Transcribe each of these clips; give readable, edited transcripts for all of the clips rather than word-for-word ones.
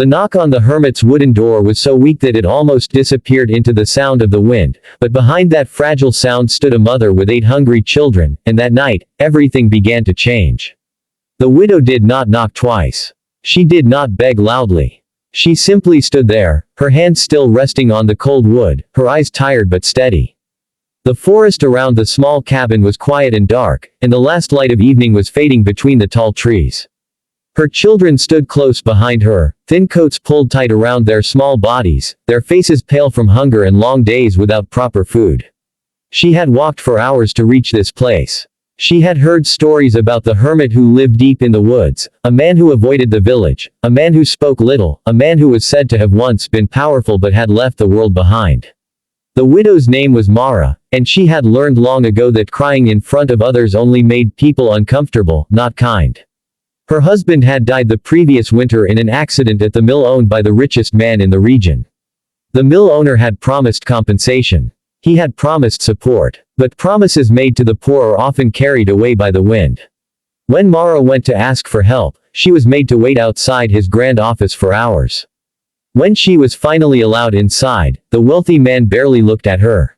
The knock on the hermit's wooden door was so weak that it almost disappeared into the sound of the wind, but behind that fragile sound stood a mother with 8 hungry children, and that night, everything began to change. The widow did not knock twice. She did not beg loudly. She simply stood there, her hands still resting on the cold wood, her eyes tired but steady. The forest around the small cabin was quiet and dark, and the last light of evening was fading between the tall trees. Her children stood close behind her, thin coats pulled tight around their small bodies, their faces pale from hunger and long days without proper food. She had walked for hours to reach this place. She had heard stories about the hermit who lived deep in the woods, a man who avoided the village, a man who spoke little, a man who was said to have once been powerful but had left the world behind. The widow's name was Mara, and she had learned long ago that crying in front of others only made people uncomfortable, not kind. Her husband had died the previous winter in an accident at the mill owned by the richest man in the region. The mill owner had promised compensation. He had promised support. But promises made to the poor are often carried away by the wind. When Mara went to ask for help, she was made to wait outside his grand office for hours. When she was finally allowed inside, the wealthy man barely looked at her.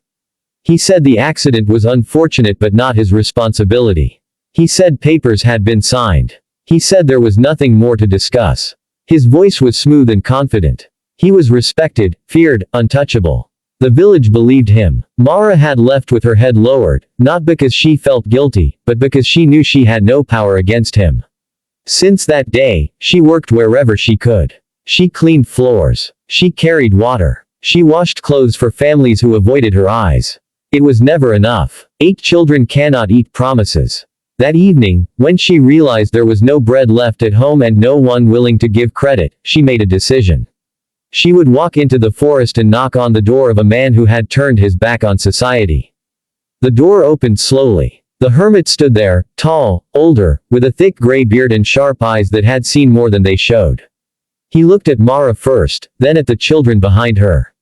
He said the accident was unfortunate but not his responsibility. He said papers had been signed. He said there was nothing more to discuss. His voice was smooth and confident. He was respected, feared, untouchable. The village believed him. Mara had left with her head lowered, not because she felt guilty, but because she knew she had no power against him. Since that day, she worked wherever she could. She cleaned floors. She carried water. She washed clothes for families who avoided her eyes. It was never enough. 8 children cannot eat promises. That evening, when she realized there was no bread left at home and no one willing to give credit, she made a decision. She would walk into the forest and knock on the door of a man who had turned his back on society. The door opened slowly. The hermit stood there, tall, older, with a thick gray beard and sharp eyes that had seen more than they showed. He looked at Mara first, then at the children behind her.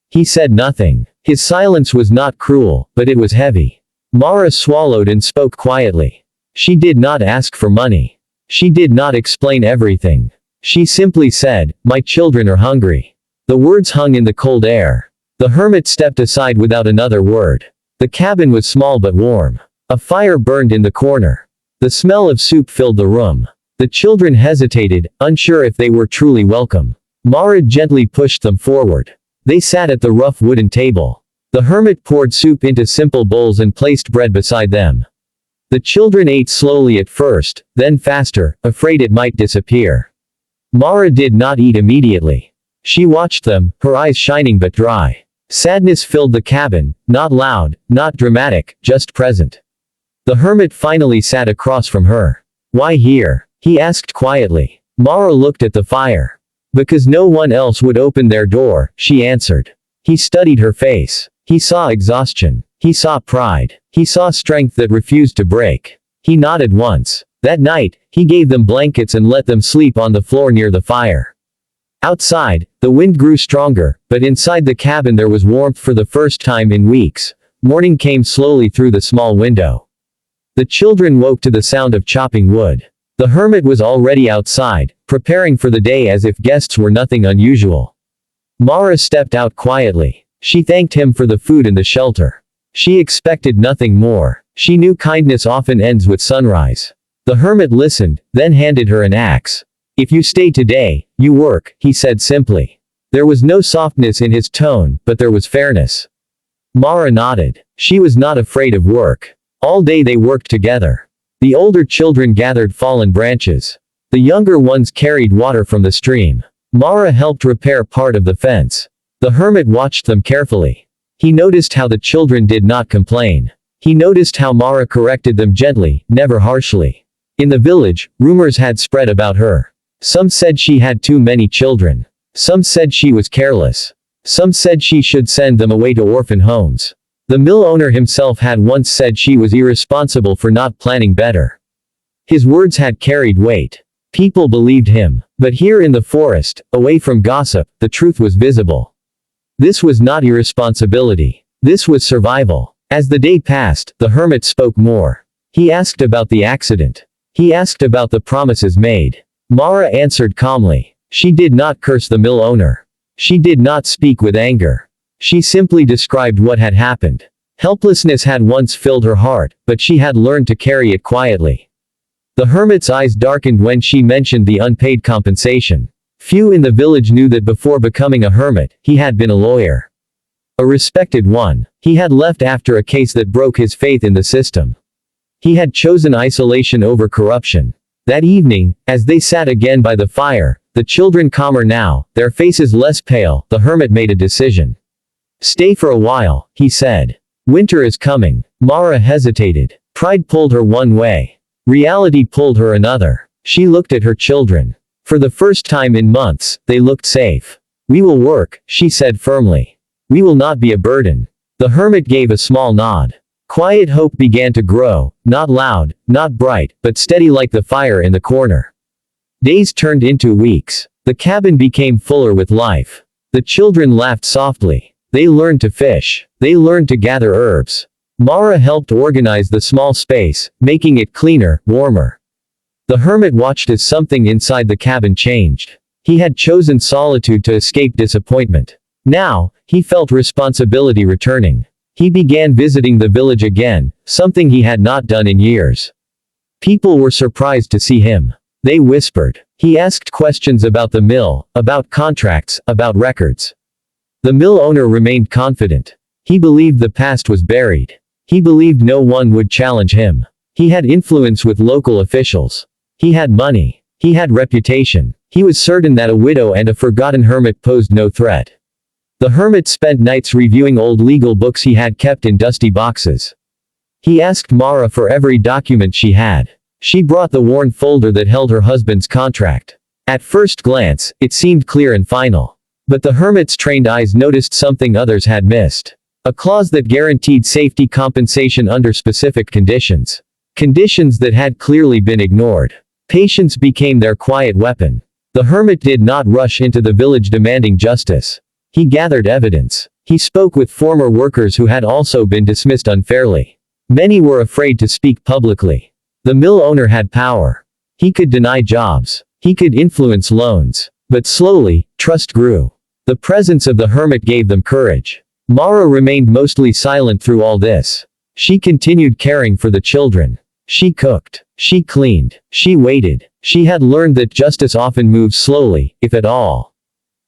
He said nothing. His silence was not cruel, but it was heavy. Mara swallowed and spoke quietly. She did not ask for money. She did not explain everything. She simply said, "My children are hungry." The words hung in the cold air. The hermit stepped aside without another word. The cabin was small but warm. A fire burned in the corner. The smell of soup filled the room. The children hesitated, unsure if they were truly welcome. Mara gently pushed them forward. They sat at the rough wooden table. The hermit poured soup into simple bowls and placed bread beside them. The children ate slowly at first, then faster, afraid it might disappear. Mara did not eat immediately. She watched them, her eyes shining but dry. Sadness filled the cabin, not loud, not dramatic, just present. The hermit finally sat across from her. "Why here?" he asked quietly. Mara looked at the fire. "Because no one else would open their door," she answered. He studied her face. He saw exhaustion. He saw pride. He saw strength that refused to break. He nodded once. That night, he gave them blankets and let them sleep on the floor near the fire. Outside, the wind grew stronger, but inside the cabin there was warmth for the first time in weeks. Morning came slowly through the small window. The children woke to the sound of chopping wood. The hermit was already outside, preparing for the day as if guests were nothing unusual. Mara stepped out quietly. She thanked him for the food and the shelter. She expected nothing more. She knew kindness often ends with sunrise. The hermit listened, then handed her an axe. "If you stay today, you work," he said simply. There was no softness in his tone, but there was fairness. Mara nodded. She was not afraid of work. All day they worked together. The older children gathered fallen branches. The younger ones carried water from the stream. Mara helped repair part of the fence. The hermit watched them carefully. He noticed how the children did not complain. He noticed how Mara corrected them gently, never harshly. In the village, rumors had spread about her. Some said she had too many children. Some said she was careless. Some said she should send them away to orphan homes. The mill owner himself had once said she was irresponsible for not planning better. His words had carried weight. People believed him. But here in the forest, away from gossip, the truth was visible. This was not irresponsibility. This was survival. As the day passed, the hermit spoke more. He asked about the accident. He asked about the promises made. Mara answered calmly. She did not curse the mill owner. She did not speak with anger. She simply described what had happened. Helplessness had once filled her heart, but she had learned to carry it quietly. The hermit's eyes darkened when she mentioned the unpaid compensation. Few in the village knew that before becoming a hermit, he had been a lawyer. A respected one. He had left after a case that broke his faith in the system. He had chosen isolation over corruption. That evening, as they sat again by the fire, the children calmer now, their faces less pale, the hermit made a decision. Stay for a while, he said. Winter is coming. Mara hesitated. Pride pulled her one way. Reality pulled her another. She looked at her children. For the first time in months, they looked safe. We will work, she said firmly. We will not be a burden. The hermit gave a small nod. Quiet hope began to grow, not loud, not bright, but steady like the fire in the corner. Days turned into weeks. The cabin became fuller with life. The children laughed softly. They learned to fish. They learned to gather herbs. Mara helped organize the small space, making it cleaner, warmer. The hermit watched as something inside the cabin changed. He had chosen solitude to escape disappointment. Now, he felt responsibility returning. He began visiting the village again, something he had not done in years. People were surprised to see him. They whispered. He asked questions about the mill, about contracts, about records. The mill owner remained confident. He believed the past was buried. He believed no one would challenge him. He had influence with local officials. He had money. He had reputation. He was certain that a widow and a forgotten hermit posed no threat. The hermit spent nights reviewing old legal books he had kept in dusty boxes. He asked Mara for every document she had. She brought the worn folder that held her husband's contract. At first glance, it seemed clear and final. But the hermit's trained eyes noticed something others had missed. A clause that guaranteed safety compensation under specific conditions. Conditions that had clearly been ignored. Patience became their quiet weapon. The hermit did not rush into the village demanding justice. He gathered evidence. He spoke with former workers who had also been dismissed unfairly. Many were afraid to speak publicly. The mill owner had power. He could deny jobs. He could influence loans. But slowly, trust grew. The presence of the hermit gave them courage. Mara remained mostly silent through all this. She continued caring for the children. She cooked. She cleaned. She waited. She had learned that justice often moves slowly, if at all.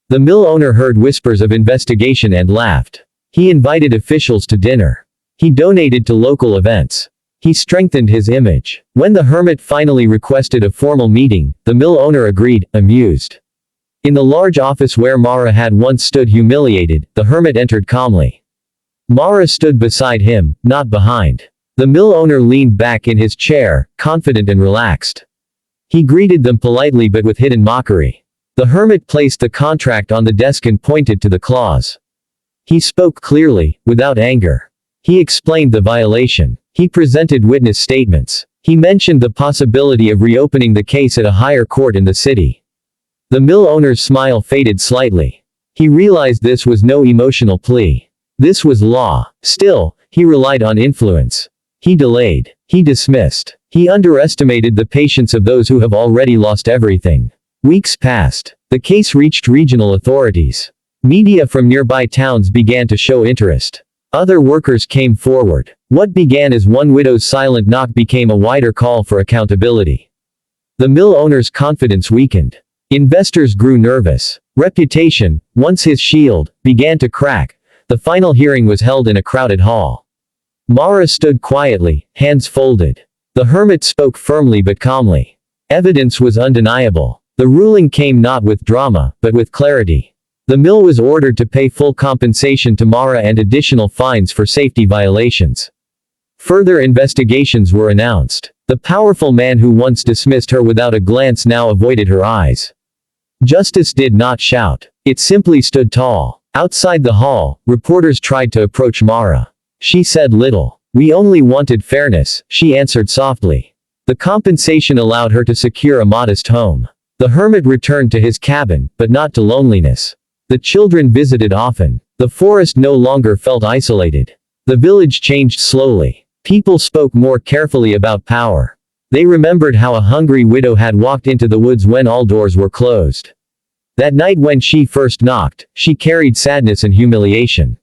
The mill owner heard whispers of investigation and laughed. He invited officials to dinner. He donated to local events. He strengthened his image. When the hermit finally requested a formal meeting, the mill owner agreed, amused. In the large office where Mara had once stood humiliated, the hermit entered calmly. Mara stood beside him, not behind. The mill owner leaned back in his chair, confident and relaxed. He greeted them politely but with hidden mockery. The hermit placed the contract on the desk and pointed to the clause. He spoke clearly, without anger. He explained the violation. He presented witness statements. He mentioned the possibility of reopening the case at a higher court in the city. The mill owner's smile faded slightly. He realized this was no emotional plea. This was law. Still, he relied on influence. He delayed. He dismissed. He underestimated the patience of those who have already lost everything. Weeks passed. The case reached regional authorities. Media from nearby towns began to show interest. Other workers came forward. What began as one widow's silent knock became a wider call for accountability. The mill owner's confidence weakened. Investors grew nervous. Reputation, once his shield, began to crack. The final hearing was held in a crowded hall. Mara stood quietly, hands folded. The hermit spoke firmly but calmly. Evidence was undeniable. The ruling came not with drama, but with clarity. The mill was ordered to pay full compensation to Mara and additional fines for safety violations. Further investigations were announced. The powerful man who once dismissed her without a glance now avoided her eyes. Justice did not shout. It simply stood tall. Outside the hall, reporters tried to approach Mara. She said little. We only wanted fairness, she answered softly. The compensation allowed her to secure a modest home. The hermit returned to his cabin, but not to loneliness. The children visited often. The forest no longer felt isolated. The village changed slowly. People spoke more carefully about power. They remembered how a hungry widow had walked into the woods when all doors were closed. That night when she first knocked, she carried sadness and humiliation.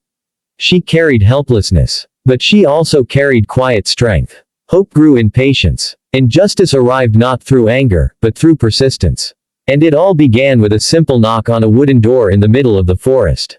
She carried helplessness. But she also carried quiet strength. Hope grew in patience. Injustice arrived not through anger, but through persistence. And it all began with a simple knock on a wooden door in the middle of the forest.